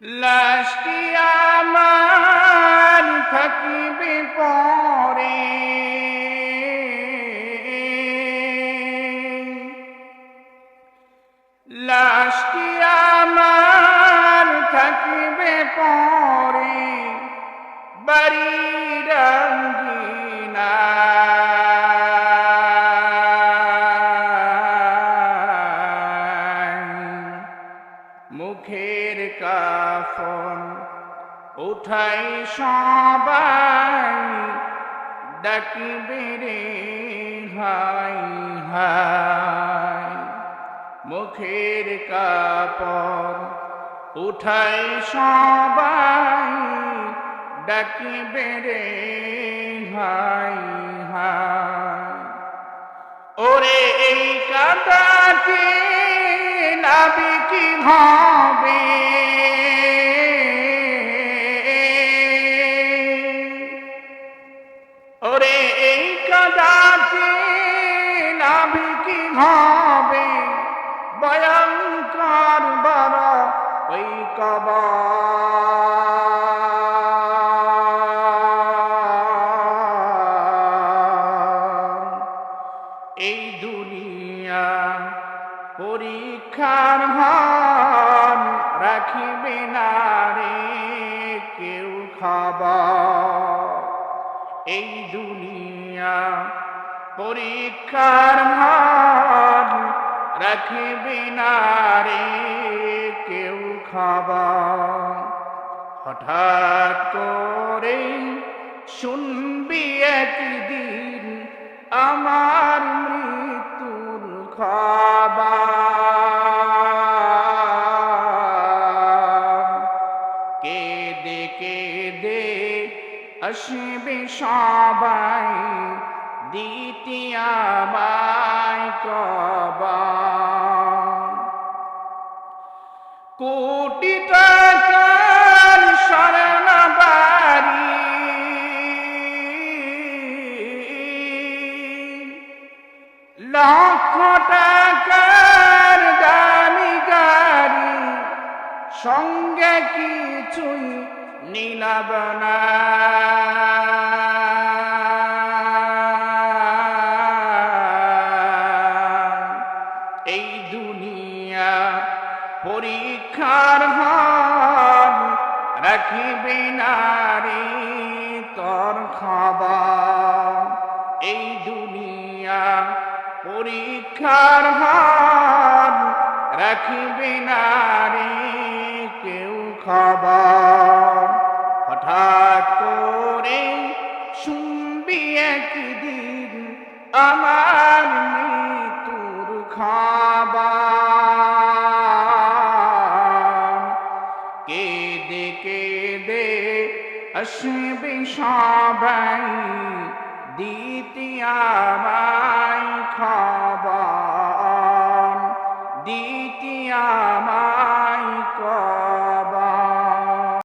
লাশটি আমার থাকিবে পরে, লাশটি আমার থাকিবে পরে বাড়ির আঙ্গিনায়। মুখের কাফন উঠাই সবাই ডাকিবে রে হাই হাই। মুখের কাপড় উঠাই সবাই ডাকিবে রে হাই হাই। ওরে এই কাঁদাতে নাবি কি হবে, ওরে এই কাঁদাতে নাবি কি হবে, ভয়ঙ্কর বড় ওই কবর। এই দুনিয়া পরীক্ষার হান রাখিবে না রে কেউ খবর। এই দুনিয়া পরীক্ষার হান রাখিবে না রে কেউ খবর। হঠাৎ করে শুনবি একদিন আমার মৃত্যুর খবর। কেঁদে কেঁদে আসবে সবাই দিতে আমায় কবর। কোটি টাকার স্বর্ণ বাড়ি, লক্ষ টাকার দামি গাড়ি, সঙ্গে কিছুই নিলাম না। এই দুনিয়া পরীক্ষার হান রাখিবে না রে তোর খবর। এই দুনিয়া পরীক্ষার হান রাখিবে না রে কেউ খবর। হঠাৎ করে শুনবি একদিন আমার মৃত্যুর খবর। কেঁদে কেঁদে আসবে সবাই দিতে আমায়